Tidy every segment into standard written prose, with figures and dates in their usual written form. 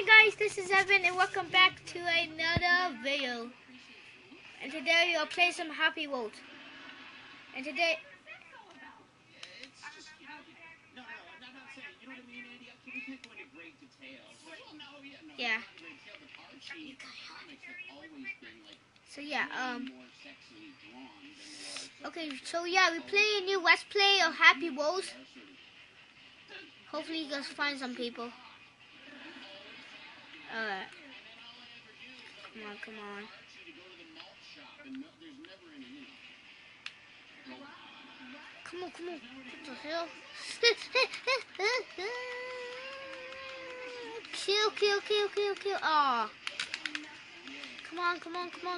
guys, this is Evan and welcome back to another video. And today we'll play some Happy World. And today... Yeah. So yeah, okay, so yeah, we play a new Let's Play of Happy World. Hopefully you guys find some people. Alright. Come on. Come on. What the hell? Kill. Aw. Come on. No.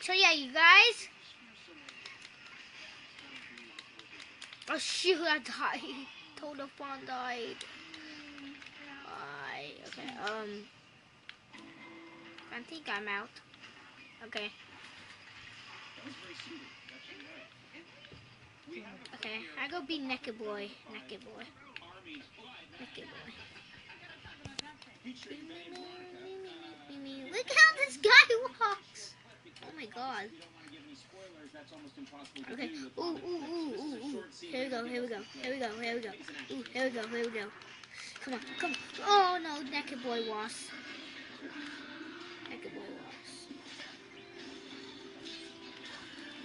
So yeah, you guys. Oh shoot, I died. Total Fawn died. Okay, I think I'm out. Okay. Okay, I go be Naked Boy. Look how this guy walks. Oh my god. Okay. Ooh. Here we go. Ooh, here we go. Come on. Oh no, Naked Boy was.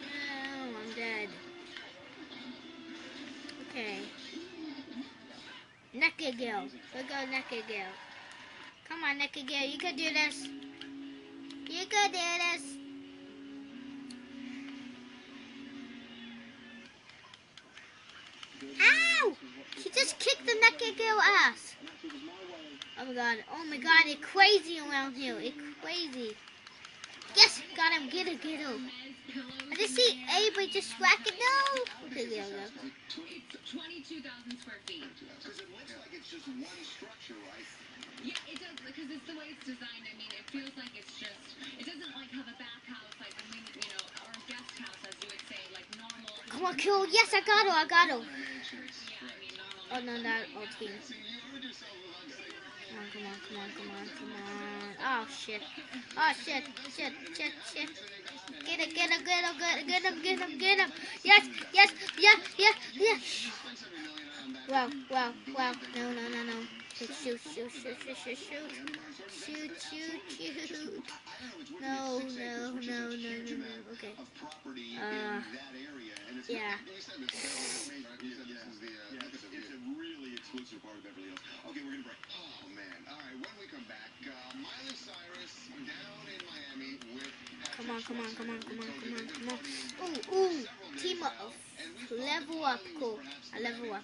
No, I'm dead. Okay. Naked Girl. Let's go, Naked Girl. Come on, Naked Girl. You can do this. Ow! He just kicked the Naked Girl ass. Oh my god, it's crazy around here. It's crazy. Yes, got him. Get him. I just see everybody just whacking. No. Okay, there we go. 22,000 square feet. Because it looks like it's just one structure, right? Yeah, it does, because it's the way it's designed. I mean, it feels like it's just, it doesn't like have a back house, like, or a guest house, as you would say, like normal. Come on, kill. Yes, I got him. Yeah, I mean, normal. Oh, no, not all team. Come on. Oh, shit. Get him. Yes. Wow. No. Shoot. No. Okay. Yeah. Exclusive part of Beverly Hills. Okay, we're gonna break. Oh man! All right, when we come back, Miley Cyrus down in Miami with. Come on. Ooh. Team up. Level up. Cool. I level up.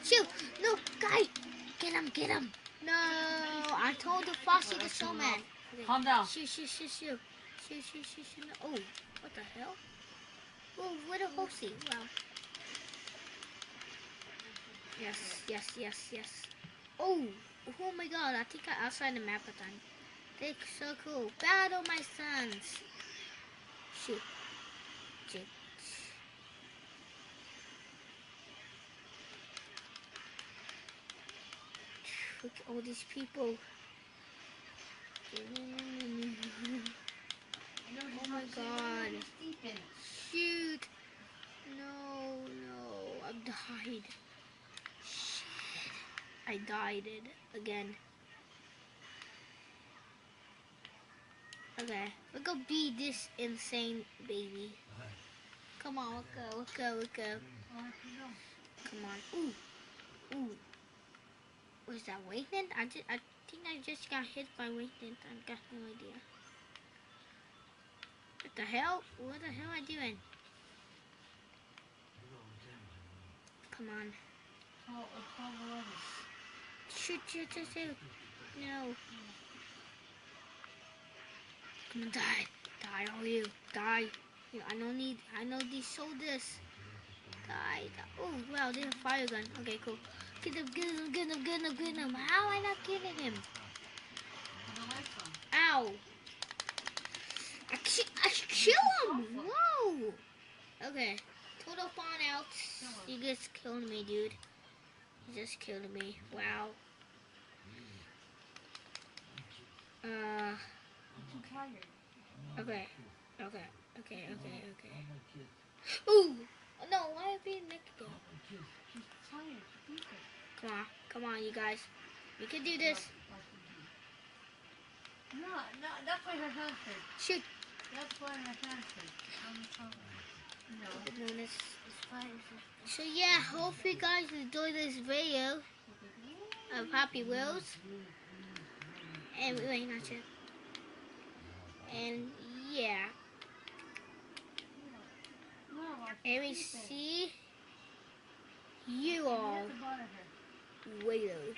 Shoot! No, guy. Get him. No, I told the Foxy the showman. Okay. Calm down. Shoot. Oh, what the hell? Oh, what a Foxy! Wow. Yes. Oh my god, I think I outside the map a time. They're so cool. Battle my sons. Shoot. Look at all these people. Oh my god. Shoot. No. I died. I died again. Okay, we'll go be this insane baby. Come on, let's go. Come on. Ooh. Was that Wasteland? I think I just got hit by Wasteland. I got no idea. What the hell? What the hell am I doing? Come on. Shoot. No. Come on, die, all you. Die. I know these soldiers. Die. Oh, wow, there's a fire gun. Okay, cool. Get him. How am I not getting him? Ow. I kill him. Whoa. Okay. little fawn out. You just killed me, dude. You just killed me. Wow. Okay. Ooh! No, why are being naked again? Come on, you guys. We can do this. No, that's why her husband. Shoot. That's why her husband. No. So yeah, hope you guys enjoy this video of Happy Wheels. And wait, not yet. And yeah. And we see you all later.